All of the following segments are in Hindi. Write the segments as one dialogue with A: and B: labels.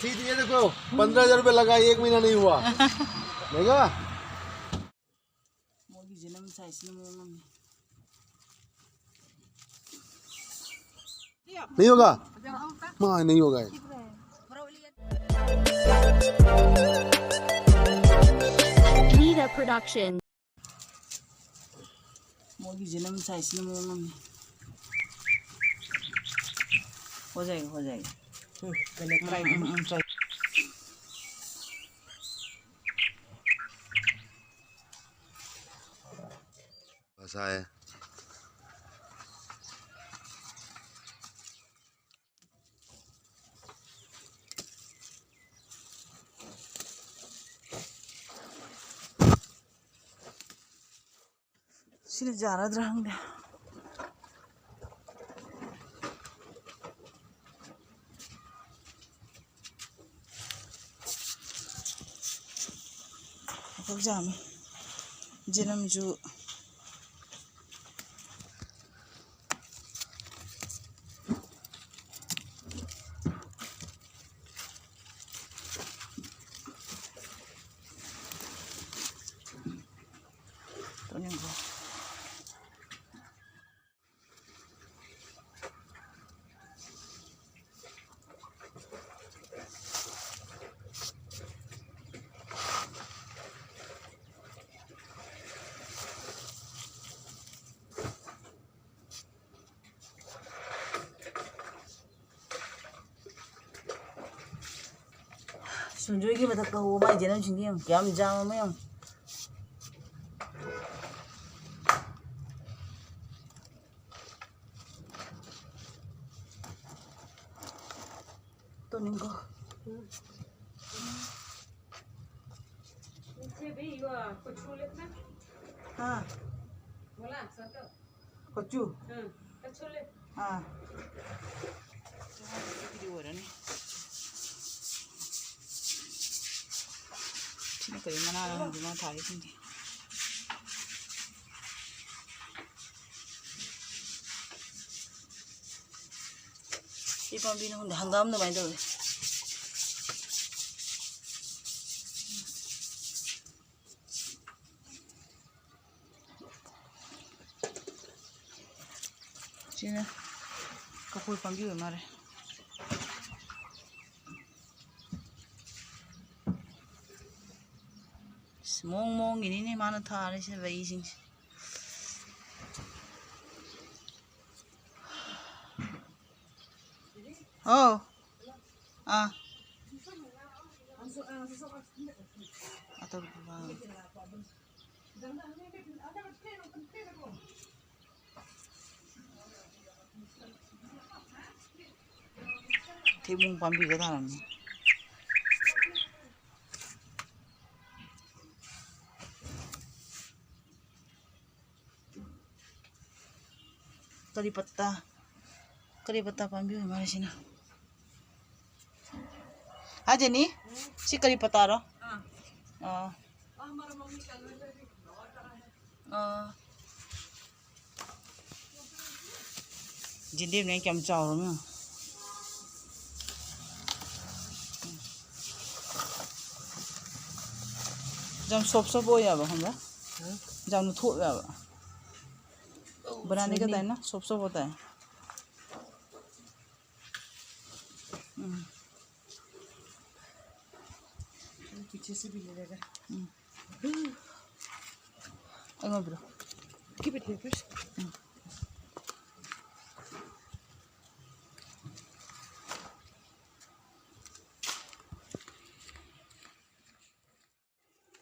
A: ये देखो 15,000 रुपये लगा, 1 महीना नहीं हुआ। देखा नहीं होगा, हाँ नहीं होगा।
B: Vida Production.
C: मोगी जन्म साइज में मम्मी हो जाएगा पहले ट्राई
A: बस आए
C: सिर्फ ज़्यादा रहेंगे अब जाम जन्म जो तो नहीं हो सुनजोई की मतलब कहो भाई जन्म चिंगी हम क्या हम जाम में हम तो नहीं को हाँ कच्चू हाँ वीडियो हो रहा नहीं ठीक है मना रहा हूँ जुमा थाली थी ये पंपी ने हंगाम दबाई दो Sini kapul pambi mare mong ini nih mana thare sih bayi sing oh ah atau Thibung pambi ka tharam ni kari pata pambi हमारे sini aja nih si kari pata ro jadi ini kem caw ro jam sop हो या बा हमरा जम थो या बा बनाने का है ना सॉप होता है
D: पीछे से भी ले लेगा
C: अंगा bro
D: keep it here first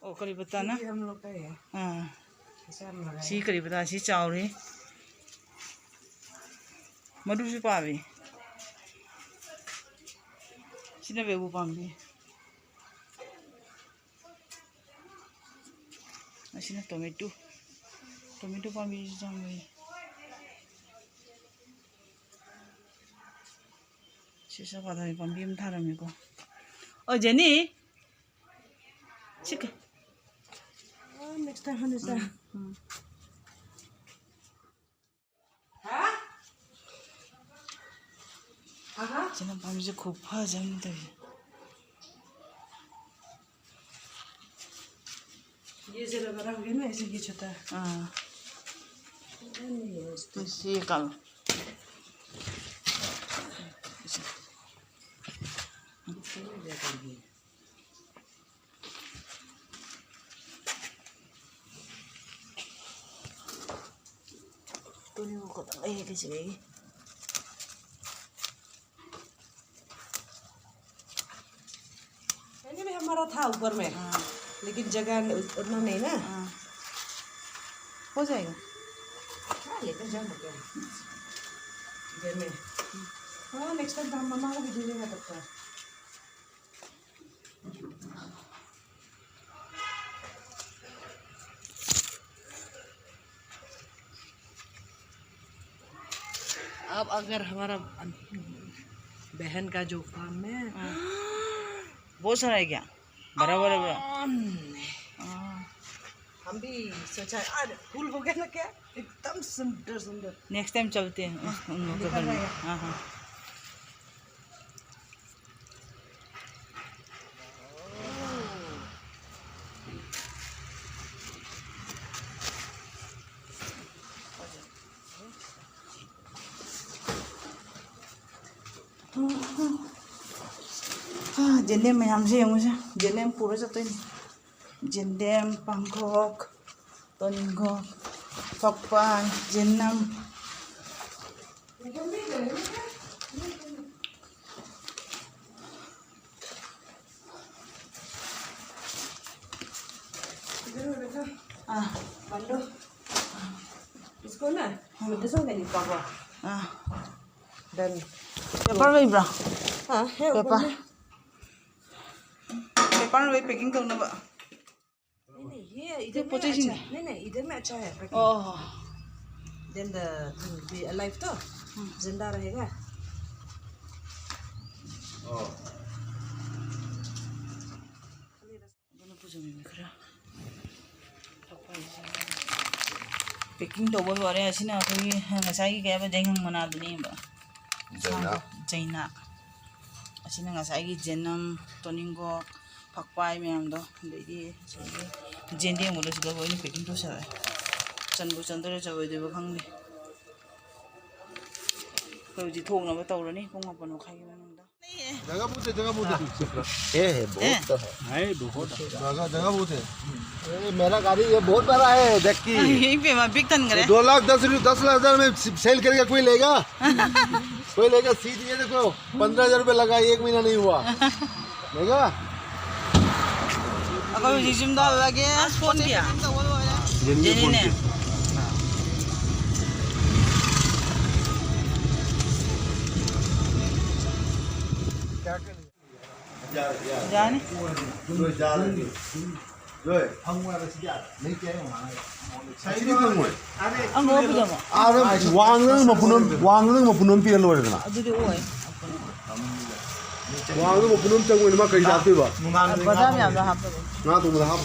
C: ओ करी पत्ता ना
D: ये हम लोग का है
C: हाँ
D: किसान लगा
C: सी करी पत्ता सी चावरे मधु से पावे सीने बेबू पांगी सीने टोमेटो पांगी जाऊंगी सीसा बाधा में पांगी हम थारा मेरे को ओ जेनी चिक
D: next time understand
C: 지난 밤이 이제 고파졌는데
D: ये जरा बड़ा हो गया ना ऐसे ये छोटा
C: हाँ ये कल
D: तो नहीं वो कौन है किसी ने पहले भी हमारा था ऊपर में लेकिन जगह उतना नहीं ना
C: हो जाएगा
D: हाँ लेकर जाओ क्या घर में हाँ नेक्स्ट टाइम हम मम्मा को भी दे देगा तब तक अब अगर हमारा बहन का जो काम है
C: बहुत सारा है क्या बराबर है
D: हम भी सोचा अरे फूल हो गया ना क्या एकदम सुंदर सुंदर
C: नेक्स्ट टाइम चलते हैं उन लोगों के घर में हाँ हाँ जेंडेम मैमसे यंगसे जेंडेम पूरा चतोइनि जेंडेम पांखक तनिंखक पकपाय जेन्नाम
D: बंदो इसको ना मुझे संग नहीं पापा dan
C: पेपर में ब्रा
D: हाँ है
C: पेपर पेपर में पैकिंग करना बा
D: नहीं ये इधर में
C: पोजीशन
D: अच्छा नहीं नहीं इधर में अच्छा है
C: ओह
D: then the be alive तो जिंदा रहेगा
C: पैकिंग तब वाले असीना अखोई ngसाई के अब जेंग मना दुनी बा जैना असीना ngसाई की जेनम तोनिंगो फकपाई मैम दो देदी जेंदे मोलो सिगा कोई पैकिंग तो सर चंबु चंदरे चबे देबो खंगनि कोई जी थोंगना तौरनी पुंग 8 मखाई मनंदा
A: जगह बहुत है बहुत जगह बहुत है अरे मेरा गाड़ी ये बहुत बड़ा है देख की
C: यहीं पे मैं बिक तन करे
A: 2,10,000 में सेल करेगा कोई लेगा कोई लेगा सीट ये देखो 15,000 रुपये लगा 1 महीना नहीं हुआ लेगा
C: अगर जिम दा लगे फोन किया जेनी ने जाने
A: 왕릉 मपुनम पिरल ओरेना
C: अदुदि ओय
A: 왕릉 मपुनम चंगुन मा कई जाते बा
C: बदाम याम दा हाप
A: ना तुम दा हाप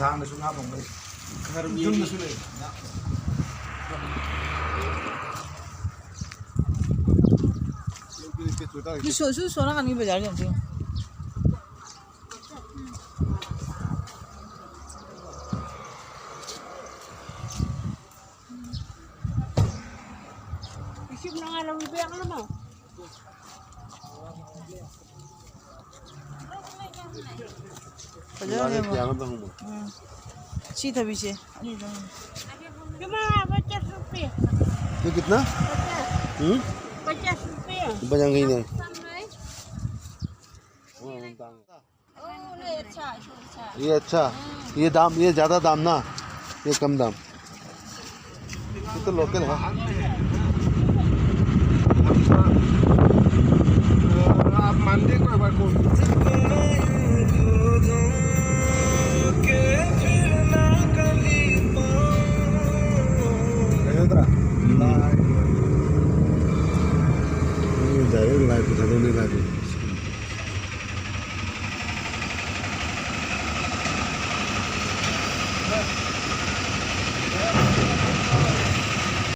E: धान में सुना दूंगा घर में जुन में सुने
C: कि सोसु सोना कानी बाजार जाते सीधा पीछे
A: ये कितना
B: 50 रुपये
A: बजांग गई नहीं ये अच्छा ये दाम ये ज़्यादा दाम ना ये कम दाम ये तो लोकल है
E: आप मंदिर को एक बार को
A: लाइव लाइव